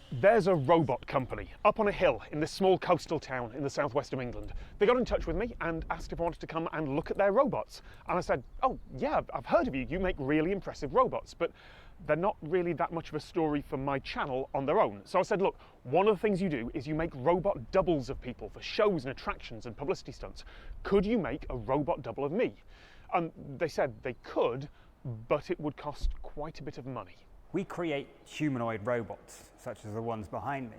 There's a robot company up on a hill in this small coastal town in the southwest of England. They got in touch with me and asked if I wanted to come and look at their robots. And I said, oh yeah, I've heard of you. You make really impressive robots, but they're not really that much of a story for my channel on their own. So I said, look, one of the things you do is you make robot doubles of people for shows and attractions and publicity stunts. Could you make a robot double of me? And they said they could, but it would cost quite a bit of money. We create humanoid robots, such as the ones behind me.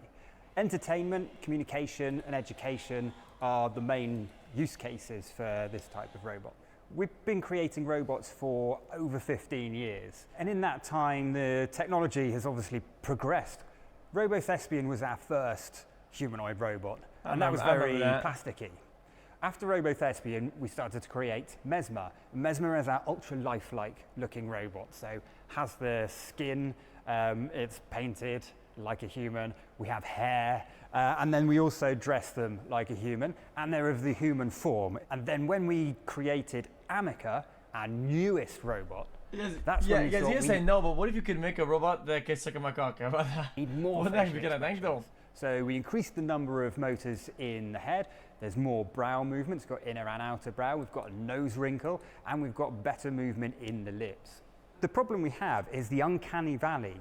Entertainment, communication, and education are the main use cases for this type of robot. We've been creating robots for over 15 years, and in that time, the technology has obviously progressed. RoboThespian was our first humanoid robot, and that was very plasticky. After RoboThespian, we started to create Mesmer. Mesmer is our ultra lifelike looking robot. So has the skin, it's painted like a human, we have hair, and then we also dress them like a human, and they're of the human form. And then when we created Amica, our newest robot, that's when we thought you're saying no, but what if you could make a robot that can suck on my cock? How about that? Need more. Wat denk je denk dan? So we increased the number of motors in the head. There's more brow movements, got inner and outer brow, we've got a nose wrinkle, and we've got better movement in the lips. The problem we have is the uncanny valley.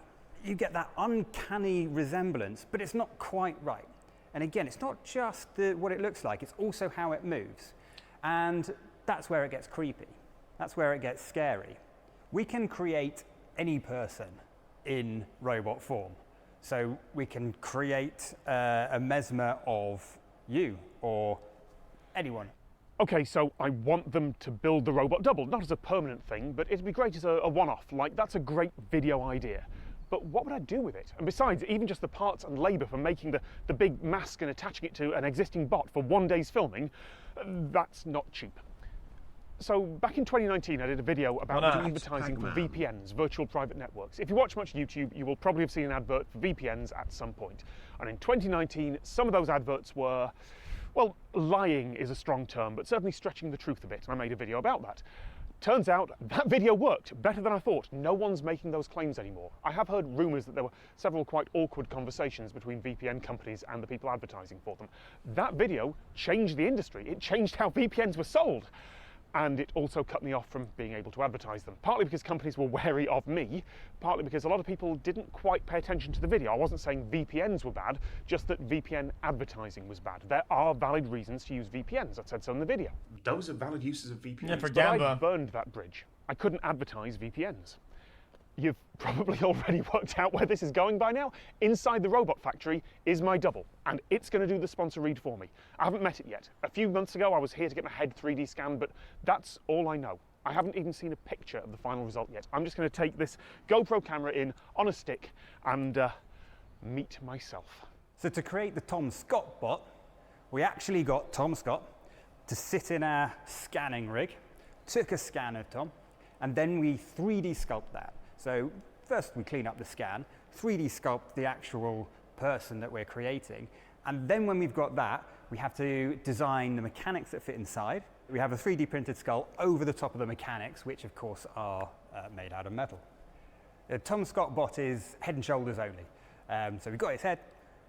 You get that uncanny resemblance, but it's not quite right. And again, it's not just what it looks like, it's also how it moves. And that's where it gets creepy. That's where it gets scary. We can create any person in robot form. So we can create a Mesmer of you or anyone. Okay, so I want them to build the robot double, not as a permanent thing, but it'd be great as a one-off. Like, that's a great video idea. But what would I do with it? And besides, even just the parts and labour for making the big mask and attaching it to an existing bot for one day's filming, that's not cheap. So back in 2019, I did a video about advertising for VPNs, virtual private networks. If you watch much YouTube, you will probably have seen an advert for VPNs at some point. And in 2019, some of those adverts were, well, lying is a strong term, but certainly stretching the truth a bit, and I made a video about that. Turns out that video worked better than I thought. No one's making those claims anymore. I have heard rumours that there were several quite awkward conversations between VPN companies and the people advertising for them. That video changed the industry. It changed how VPNs were sold. And it also cut me off from being able to advertise them. Partly because companies were wary of me, partly because a lot of people didn't quite pay attention to the video. I wasn't saying VPNs were bad, just that VPN advertising was bad. There are valid reasons to use VPNs. I said so in the video. Those are valid uses of VPNs. Yeah, for but I burned that bridge. I couldn't advertise VPNs. You've probably already worked out where this is going by now. Inside the robot factory is my double, and it's going to do the sponsor read for me. I haven't met it yet. A few months ago, I was here to get my head 3D scanned, but that's all I know. I haven't even seen a picture of the final result yet. I'm just going to take this GoPro camera in on a stick and meet myself. So to create the Tom Scott bot, we actually got Tom Scott to sit in our scanning rig, took a scan of Tom, and then we 3D sculpt that. So first we clean up the scan, 3D sculpt the actual person that we're creating, and then when we've got that, we have to design the mechanics that fit inside. We have a 3D printed skull over the top of the mechanics, which of course are made out of metal. The Tom Scott bot is head and shoulders only. So we've got his head,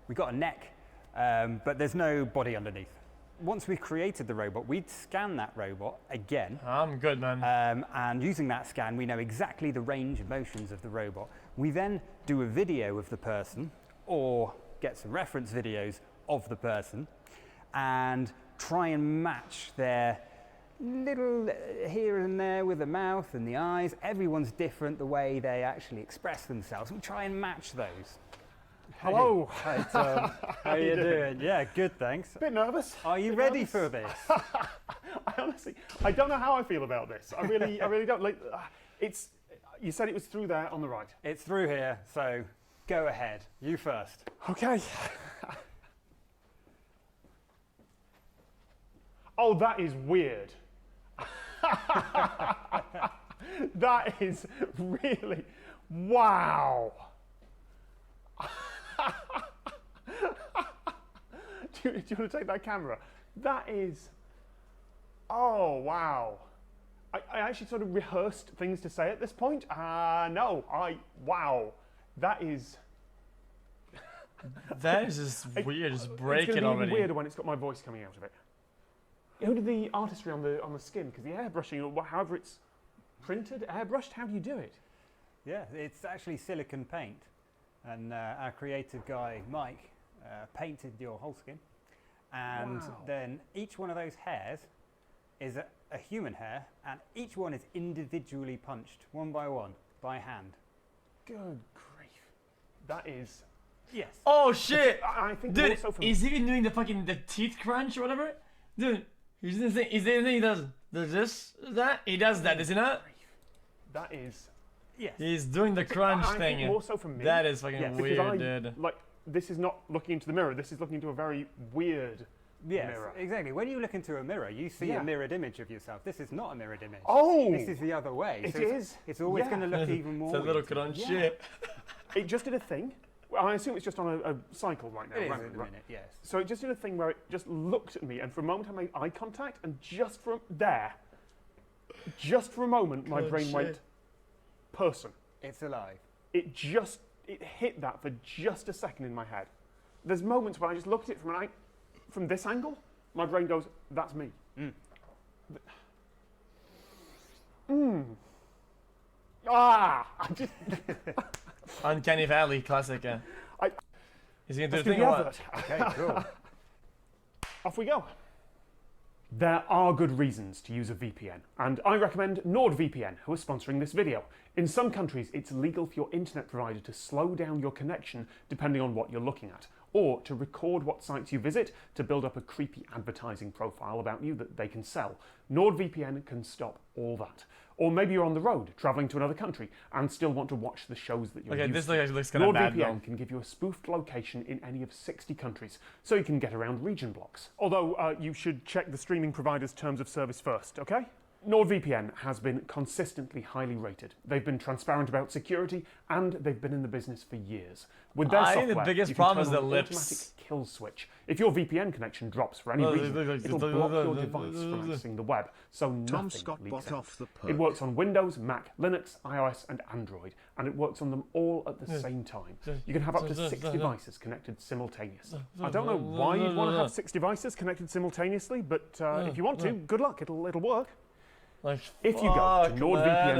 we've got a neck, but there's no body underneath. Once we've created the robot, we'd scan that robot again. I'm good, man. And using that scan, we know exactly the range of motions of the robot. We then do a video of the person, or get some reference videos of the person, and try and match their little here and there with the mouth and the eyes. Everyone's different the way they actually express themselves. We try and match those. Hello. Hey, Tom. How you doing? Yeah, good, thanks. Bit nervous. Are you ready for this? I don't know how I feel about this. I really don't. Like, you said it was through there on the right. It's through here, so go ahead. You first. Okay. Oh, that is weird. That is really, wow. Do you want to take that camera? That is, oh wow. I actually sort of rehearsed things to say at this point. No, wow. That is, That is just weird. Just break It's it going to be already. even weirder when it's got my voice coming out of it. Who did the artistry on the skin? Because the airbrushing, or however it's printed, airbrushed, how do you do it? Yeah, it's actually silicon paint. And our creative guy, Mike, painted your whole skin. And Wow. then each one of those hairs is a human hair, and each one is individually punched, one by hand. Good grief. That is... Yes. Oh shit! I think Dude, also from... he's even doing the teeth crunch or whatever. Dude, he's doing the thing. He's doing the thing. He does. Does this? That? He does that. Does he not? That is... Yes. He's doing the crunch I thing. think more so from me. That is fucking Yes. weird, dude. Like, this is not looking into the mirror. This is looking into a very weird Yes, mirror. exactly. When you look into a mirror, you see Yeah. a mirrored image of yourself. This is not a mirrored image. Oh! This is the other way. It So is. It's always Yeah. going to look even more It's a little weird. crunch Yeah. shit. It just did a thing. Well, I assume it's just on a cycle right now. It is right? at the minute, yes. So it just did a thing where it just looked at me, and for a moment I made eye contact, and just from there, just for a moment, my Good brain shit. went, person. It's alive. It hit that for just a second in my head. There's moments when I just look at it from this angle, my brain goes, that's me. I just, Uncanny Valley, classic. I- Is he gonna let's do the do thing the or what? advert. Okay, cool. Off we go. There are good reasons to use a VPN, and I recommend NordVPN, who are sponsoring this video. In some countries, it's legal for your internet provider to slow down your connection depending on what you're looking at, or to record what sites you visit to build up a creepy advertising profile about you that they can sell. NordVPN can stop all that. Or maybe you're on the road, traveling to another country, and still want to watch the shows that you're Okay, used this to. looks kind of bad though. NordVPN can give you a spoofed location in any of 60 countries, so you can get around region blocks. Although you should check the streaming provider's terms of service first, okay? NordVPN has been consistently highly rated. They've been transparent about security, and they've been in the business for years. With their I think software, the biggest you can problem turn is on the an automatic lips. kill switch. If your VPN connection drops for any reason, it'll block your device from accessing the web, so nothing Tom Scott leaks bot out. off the perk. It works on Windows, Mac, Linux, iOS, and Android, and it works on them all at the same time. You can have up to 6 devices connected simultaneously. I don't know why you'd want to have 6 devices connected simultaneously, but if you want to, good luck, it'll work. Like, If you go to fuck, man.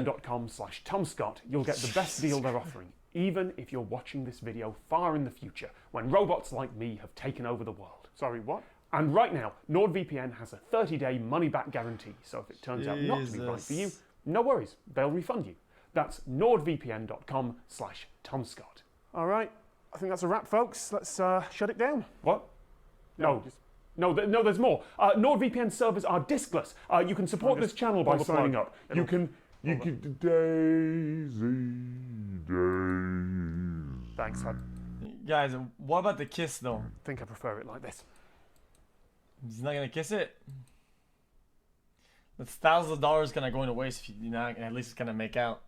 nordvpn.com/TomScott, you'll get the best deal they're offering, even if you're watching this video far in the future, when robots like me have taken over the world. Sorry, what? And right now, NordVPN has a 30-day money-back guarantee, so if it turns out not to be right for you, Jesus. no worries, they'll refund you. That's nordvpn.com/TomScott. All right, I think that's a wrap, folks. Let's shut it down. What? No. No, there's more. NordVPN servers are diskless. You can support this channel by signing up. You can Daisy. Thanks. I Guys, what about the kiss though? think I prefer it like this. He's not gonna kiss it. That's thousands of dollars gonna go into waste if you're not at least gonna make out.